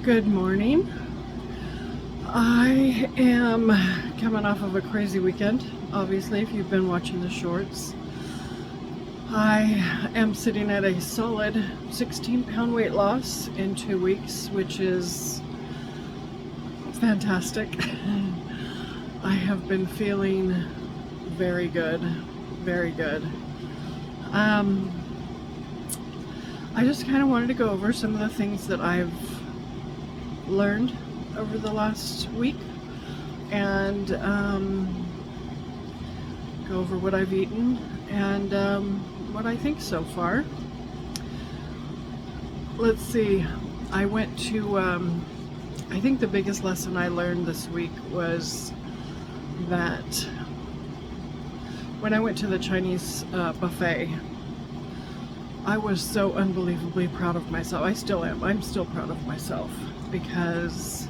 Good morning. I am coming off of a crazy weekend, obviously, if you've been watching the shorts. I am sitting at a solid 16-pound weight loss in 2 weeks, which is fantastic. I have been feeling very good, very good. I just kind of wanted to go over some of the things that I've learned over the last week and go over what I've eaten and what I think so far. Let's see. I went to, I think the biggest lesson I learned this week was that when I went to the Chinese buffet, I was so unbelievably proud of myself. I still am. I'm still proud of myself because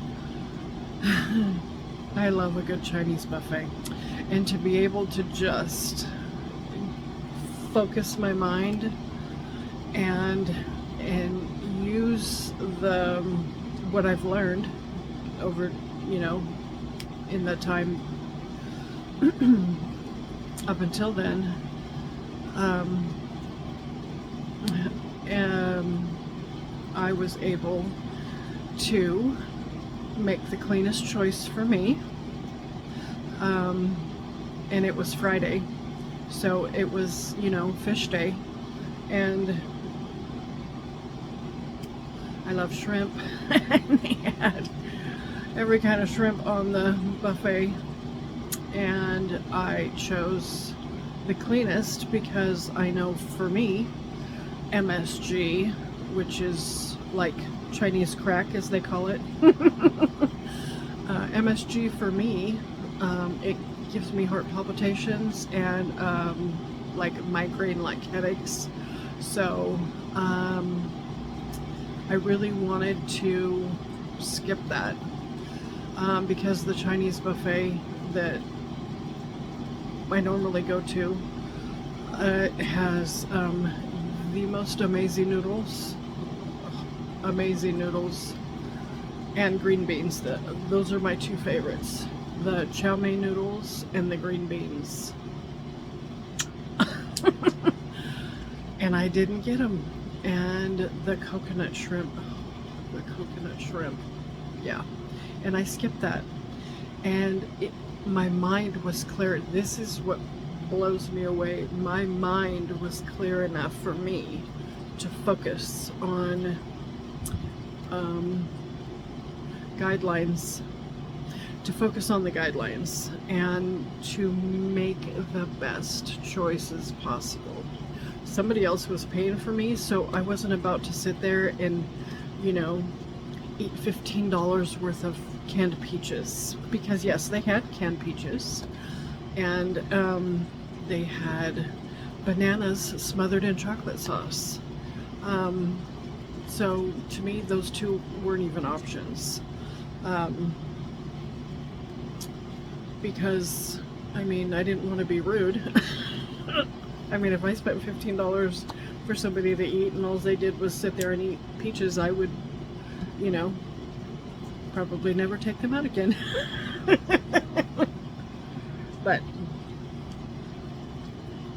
I love a good Chinese buffet. And to be able to just focus my mind and use what I've learned over, in the time up until then, I was able to make the cleanest choice for me, and it was Friday, so it was, fish day, and I love shrimp. And they had every kind of shrimp on the buffet, and I chose the cleanest because I know for me, MSG, which is like Chinese crack as they call it, MSG for me, it gives me heart palpitations and like migraine-like headaches. So I really wanted to skip that because the Chinese buffet that I normally go to has the most amazing noodles, and green beans. Those are my two favorites, the chow mein noodles and the green beans. And I didn't get them. And the coconut shrimp, yeah, and I skipped that, and my mind was clear. This is what blows me away. My mind was clear enough for me to focus on guidelines, and to make the best choices possible. Somebody else was paying for me, so I wasn't about to sit there and, eat $15 worth of canned peaches, because yes, they had canned peaches, and they had bananas smothered in chocolate sauce. So to me, those two weren't even options. Because, I didn't want to be rude. If I spent $15 for somebody to eat and all they did was sit there and eat peaches, I would, probably never take them out again. But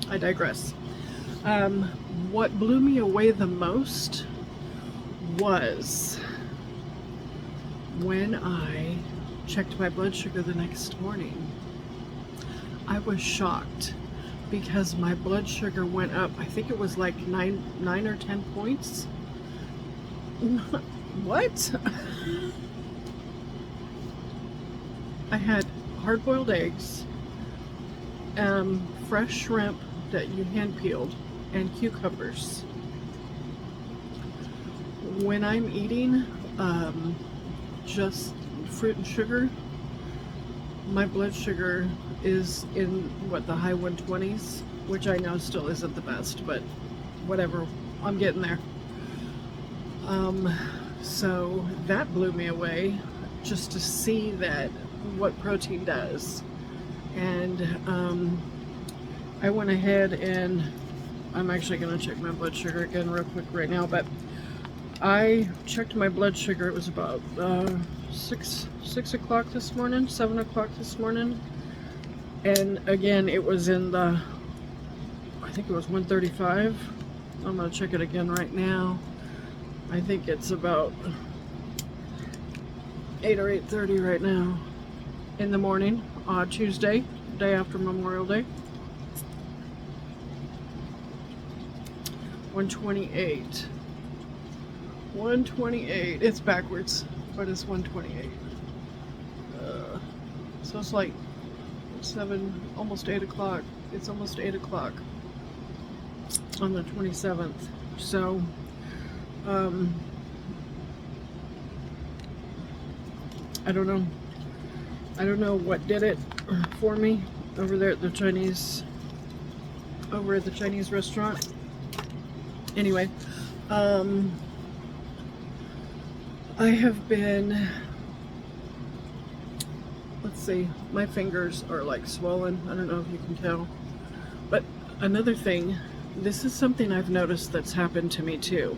I digress. What blew me away the most was when I checked my blood sugar the next morning. I was shocked because my blood sugar went up. I think it was like 9 or 10 points. What? I had hard-boiled eggs, fresh shrimp that you hand peeled, and cucumbers. When I'm eating just fruit and sugar, my blood sugar is in the high 120s, which I know still isn't the best, but whatever, I'm getting there. So that blew me away, just to see that what protein does. And I went ahead and I'm actually going to check my blood sugar again real quick right now, but I checked my blood sugar. It was about 6 o'clock this morning, 7 o'clock this morning. And again, it was in the, I think it was 135. I'm going to check it again right now. I think it's about 8 or 8:30 right now in the morning, Tuesday, day after Memorial Day. 128. 128. It's backwards, but it's 128. So it's like 7, almost 8 o'clock. It's almost 8 o'clock on the 27th. So, I don't know. I don't know what did it for me over there at the Chinese, over at the Chinese restaurant. Anyway, I have been, let's see, my fingers are like swollen. I don't know if you can tell. But another thing, this is something I've noticed that's happened to me too.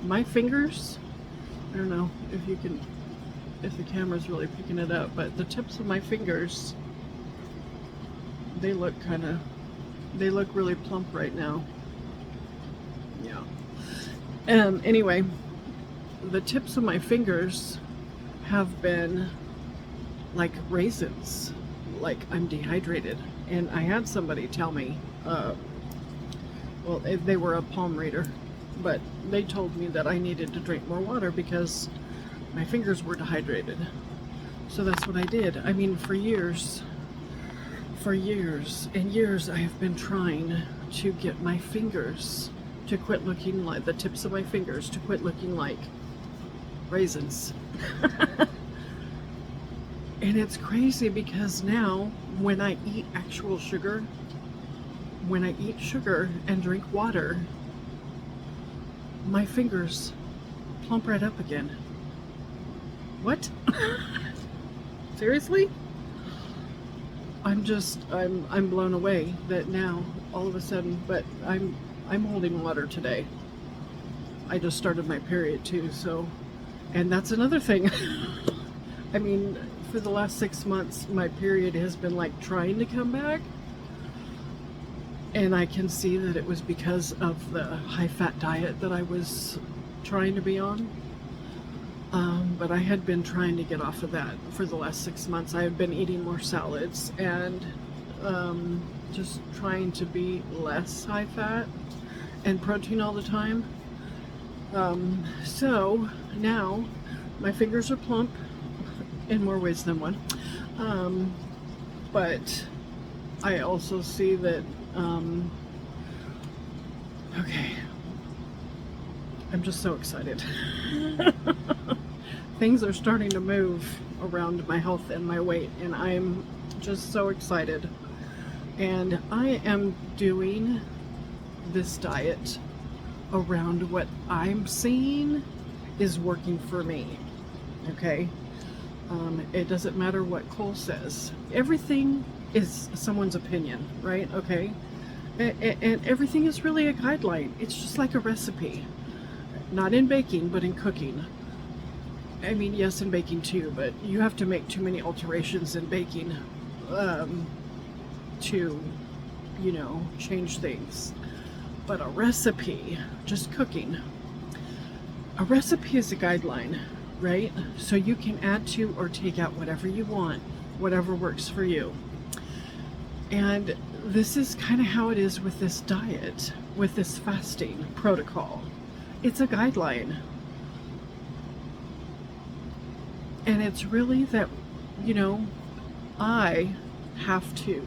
My fingers, I don't know if you can, if the camera's really picking it up, but the tips of my fingers, they look they look really plump right now. Yeah. Anyway, the tips of my fingers have been like raisins, like I'm dehydrated. And I had somebody tell me, well, they were a palm reader, but they told me that I needed to drink more water because my fingers were dehydrated. So that's what I did. I mean, for years and years, I have been trying to get my fingers to quit looking like, the tips of my fingers to quit looking like raisins. And it's crazy because now when I eat actual sugar, when I eat sugar and drink water, my fingers plump right up again. What? Seriously? I'm blown away that now all of a sudden, but I'm holding water today. I just started my period too, so, and that's another thing. I mean, for the last 6 months, my period has been like trying to come back. And I can see that it was because of the high-fat diet that I was trying to be on. But I had been trying to get off of that for the last 6 months. I have been eating more salads and just trying to be less high-fat and protein all the time. So now my fingers are plump in more ways than one. But I also see that okay, I'm just so excited. Things are starting to move around my health and my weight, and I'm just so excited. And I am doing this diet around what I'm seeing is working for me. Okay? It doesn't matter what Cole says. Everything is someone's opinion, right? Okay? And everything is really a guideline. It's just like a recipe. Not in baking, but in cooking. I mean, yes, in baking too, but you have to make too many alterations in baking to, you know, change things. But a recipe, just cooking, a recipe is a guideline, right? So you can add to or take out whatever you want, whatever works for you. And this is kind of how it is with this diet, with this fasting protocol. It's a guideline. And it's really that, you know, I have to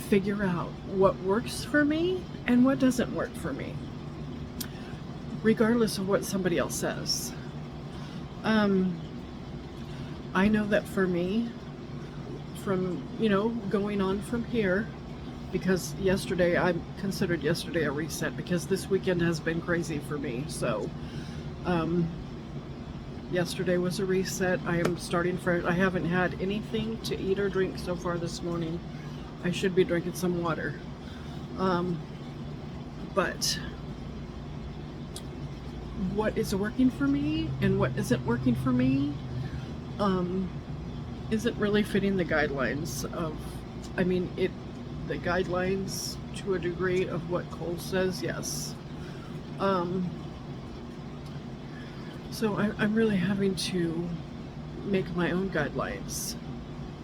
figure out what works for me and what doesn't work for me, regardless of what somebody else says. I know that for me, from, you know, going on from here, because yesterday, I considered yesterday a reset because this weekend has been crazy for me. So, yesterday was a reset. I am starting fresh. I haven't had anything to eat or drink so far this morning. I should be drinking some water. But what is working for me and what isn't working for me isn't really fitting the guidelines of, I mean, the guidelines to a degree of what Cole says, yes. So I'm really having to make my own guidelines.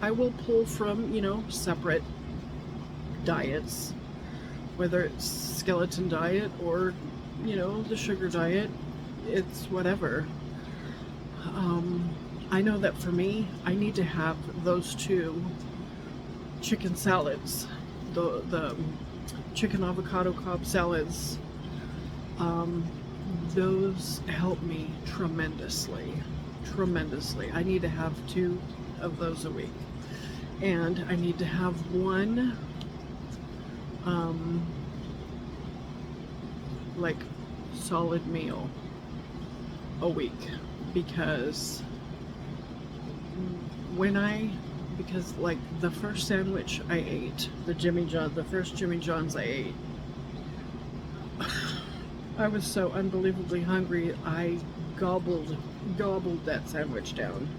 I will pull from, separate diets, whether it's skeleton diet or, the sugar diet, it's whatever. I know that for me, I need to have those two chicken salads, the chicken avocado Cobb salads. Those help me tremendously. I need to have 2 of those a week, and I need to have one like solid meal a week, because like the first sandwich I ate, the first Jimmy John's I ate, I was so unbelievably hungry, I gobbled that sandwich down.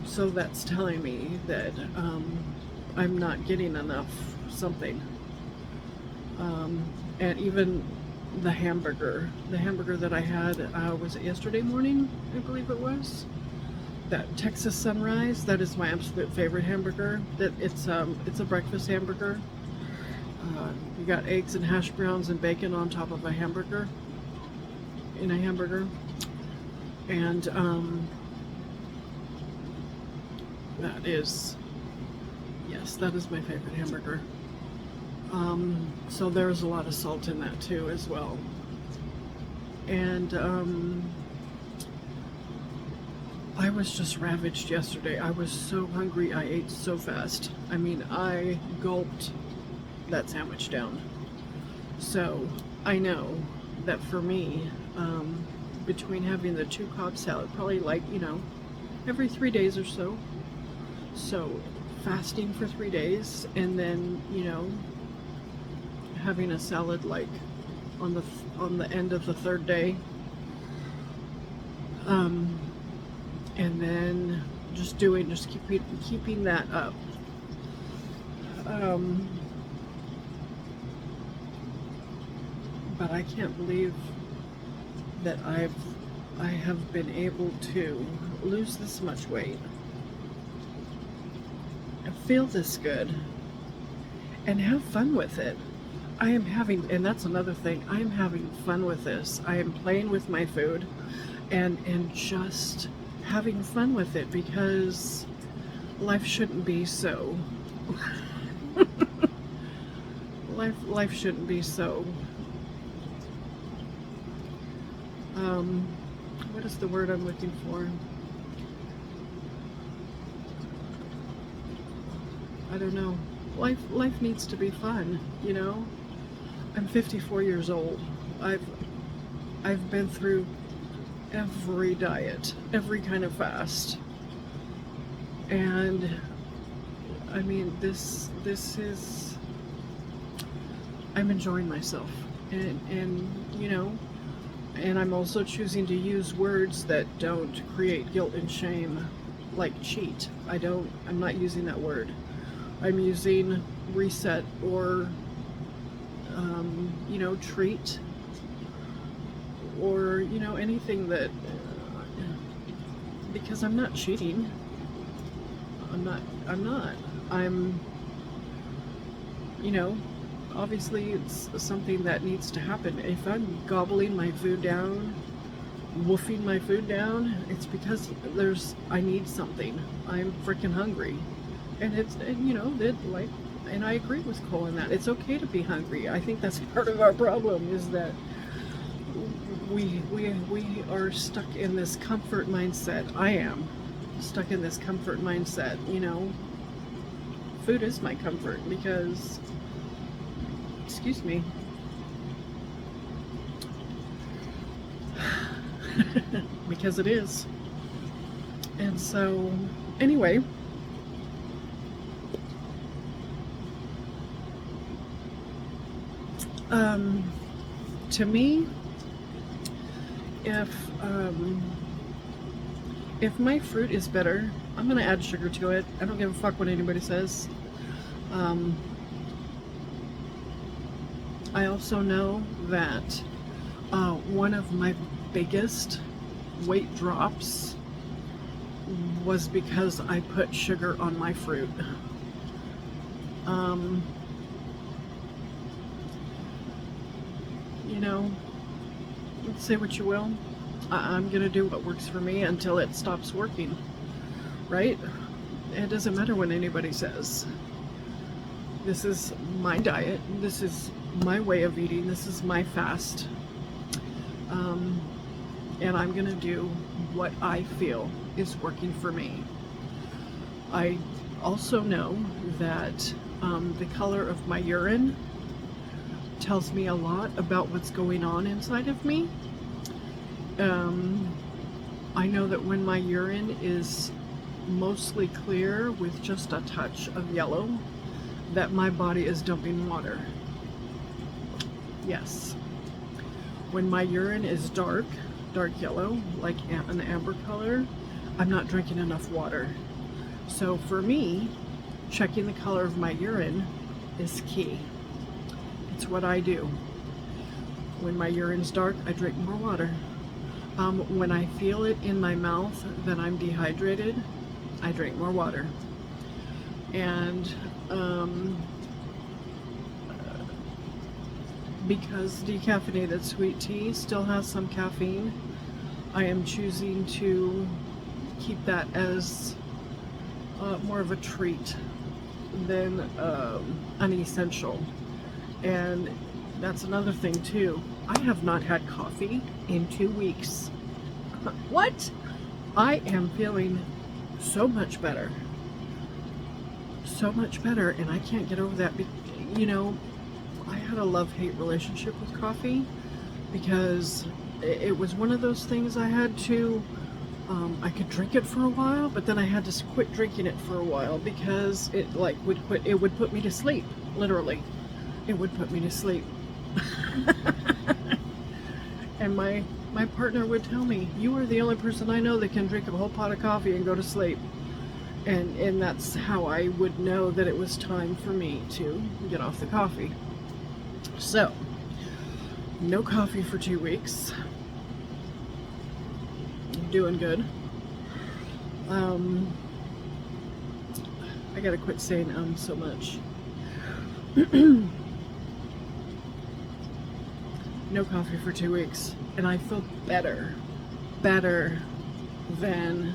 So that's telling me that I'm not getting enough something. And even the hamburger that I had, was it yesterday morning? I believe it was. That Texas Sunrise, that is my absolute favorite hamburger. It's a breakfast hamburger. You got eggs and hash browns and bacon on top of a hamburger, and that is my favorite hamburger. So there's a lot of salt in that too as well. And I was just ravaged yesterday. I was so hungry, I ate so fast. I mean, I gulped that sandwich down. So I know that for me, between having the 2 Cobb salad, probably like, every 3 days or so, fasting for 3 days, and then, having a salad like on the end of the 3rd day, and then just keeping that up. But I can't believe that I have been able to lose this much weight and feel this good and have fun with it. And that's another thing, I am having fun with this. I am playing with my food and just having fun with it, because life shouldn't be so life shouldn't be so what is the word I'm looking for? I don't know. Life needs to be fun, I'm 54 years old. I've been through every diet, every kind of fast. And I mean, this is, I'm enjoying myself, and and I'm also choosing to use words that don't create guilt and shame, like cheat. I'm not using that word. I'm using reset or treat, or anything that, because I'm not cheating. I'm obviously it's something that needs to happen. If I'm gobbling my food down, woofing my food down, it's because I need something. I'm freaking hungry. And and I agree with Cole in that. It's okay to be hungry. I think that's part of our problem, is that we are stuck in this comfort mindset. I am stuck in this comfort mindset, Food is my comfort, because, excuse me, because it is. And so, anyway, to me, if my fruit is bitter, I'm gonna add sugar to it. I don't give a fuck what anybody says. I also know that one of my biggest weight drops was because I put sugar on my fruit. You know, say what you will. I'm gonna do what works for me until it stops working, right? It doesn't matter what anybody says. This is my diet. This is my way of eating. This is my fast. And I'm gonna do what I feel is working for me. I also know that the color of my urine tells me a lot about what's going on inside of me. I know that when my urine is mostly clear with just a touch of yellow, that my body is dumping water. Yes. When my urine is dark yellow, like an amber color, I'm not drinking enough water. So for me, checking the color of my urine is key. It's what I do. When my urine's dark, I drink more water. When I feel it in my mouth that I'm dehydrated, I drink more water. And because decaffeinated sweet tea still has some caffeine, I am choosing to keep that as more of a treat than an essential. And that's another thing too. I have not had coffee in 2 weeks. What? I am feeling so much better. So much better, and I can't get over that. You know, I had a love-hate relationship with coffee because it was one of those things I had to, I could drink it for a while, but then I had to quit drinking it for a while because it would put me to sleep, literally. It would put me to sleep. And my partner would tell me, "You are the only person I know that can drink a whole pot of coffee and go to sleep." And that's how I would know that it was time for me to get off the coffee. So, no coffee for 2 weeks. Doing good. I gotta quit saying so much. No coffee for 2 weeks, and I feel better than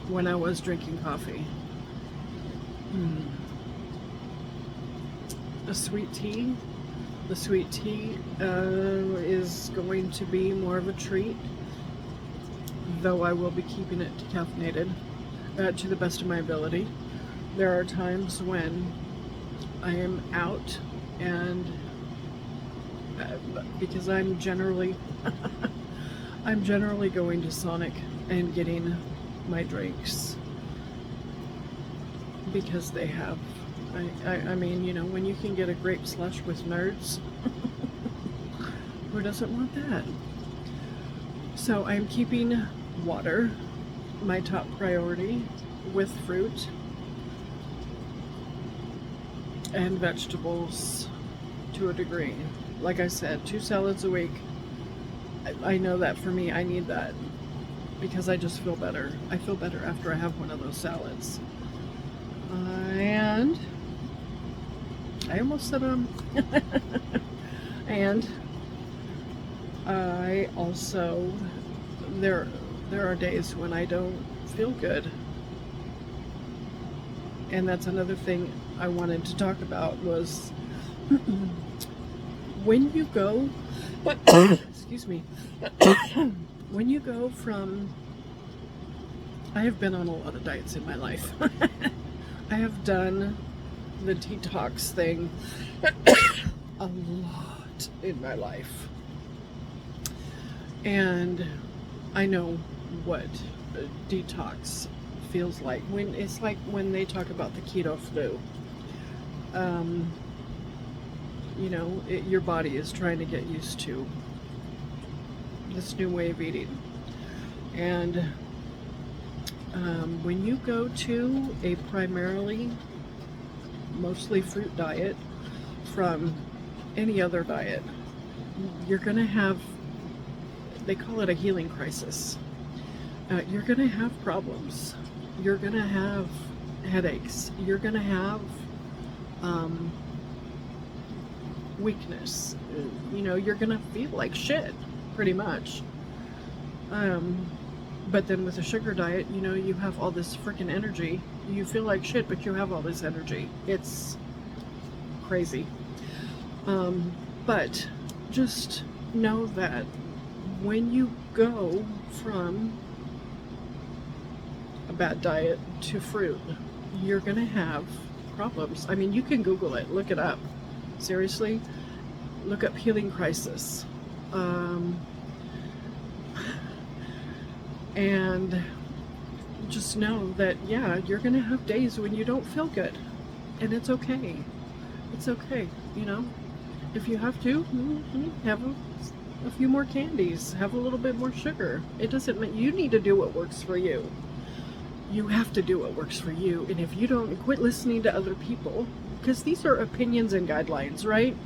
when I was drinking coffee. The sweet tea is going to be more of a treat, though I will be keeping it decaffeinated to the best of my ability. There are times when I am out and because I'm generally going to Sonic and getting my drinks because they have, I mean, you know, when you can get a grape slush with nerds, who doesn't want that? So I'm keeping water my top priority, with fruit and vegetables to a degree. Like I said, 2 salads a week. I know that for me, I need that because I just feel better. I feel better after I have one of those salads. And I almost said and I also, there are days when I don't feel good. And that's another thing I wanted to talk about was when you go, excuse me, when you go from, I have been on a lot of diets in my life. I have done the detox thing a lot in my life. And I know what detox feels like. When it's like when they talk about the keto flu. You know, your body is trying to get used to this new way of eating. And when you go to a primarily mostly fruit diet from any other diet, you're going to have, they call it a healing crisis. You're going to have problems. You're going to have headaches. You're going to have weakness. You know, you're going to feel like shit, pretty much. But then with a sugar diet, you know, you have all this freaking energy. You feel like shit, but you have all this energy. It's crazy. But just know that when you go from a bad diet to fruit, you're going to have problems. I mean, you can Google it, look it up. Seriously, look up healing crisis. And just know that, yeah, you're going to have days when you don't feel good. And it's okay. It's okay, you know. If you have to, have a few more candies. Have a little bit more sugar. It doesn't mean you need to do what works for you. You have to do what works for you. And if you don't, quit listening to other people. Because these are opinions and guidelines, right?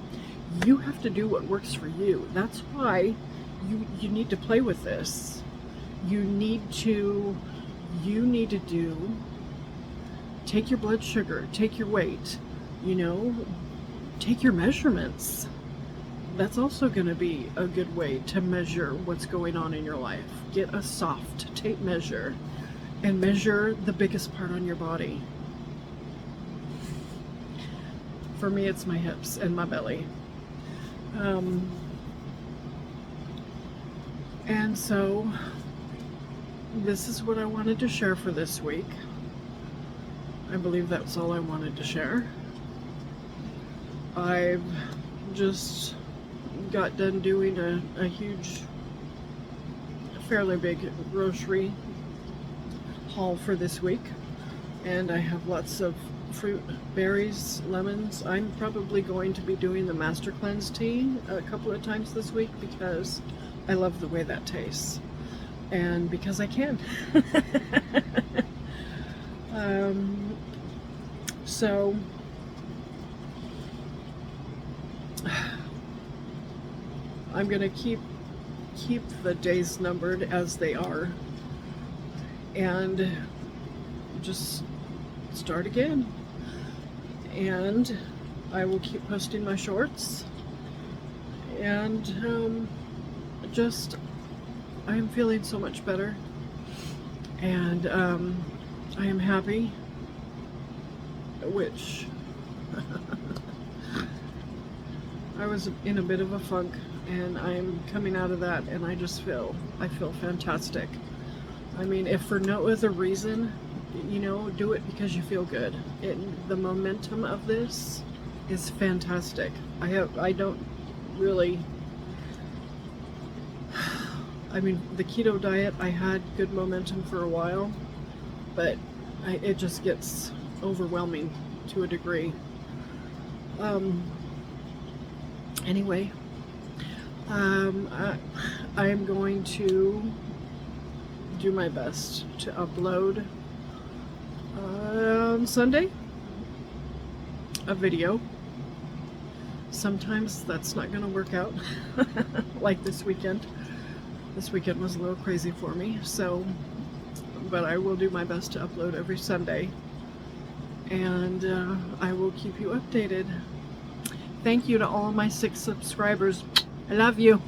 You have to do what works for you. That's why you need to play with this. You need to take your blood sugar, take your weight, you know, take your measurements. That's also going to be a good way to measure what's going on in your life. Get a soft tape measure and measure the biggest part on your body. For me, it's my hips and my belly. And so this is what I wanted to share for this week. I believe that's all I wanted to share. I've just got done doing a huge, fairly big grocery haul for this week. And I have lots of fruit, berries, lemons. I'm probably going to be doing the Master Cleanse tea a couple of times this week because I love the way that tastes. And because I can. So I'm gonna keep the days numbered as they are and just start again. And I will keep posting my shorts, and I am feeling so much better, and I am happy, which I was in a bit of a funk, and I'm coming out of that, and I feel fantastic. I mean, if for no other reason, you know, do it because you feel good. The momentum of this is fantastic. I don't really, I mean, the keto diet, I had good momentum for a while, but it just gets overwhelming to a degree. Anyway, I am going to do my best to upload on Sunday a video. Sometimes that's not going to work out, like this weekend. This weekend was a little crazy for me, so, but I will do my best to upload every Sunday, and I will keep you updated. Thank you to all my 6 subscribers. I love you.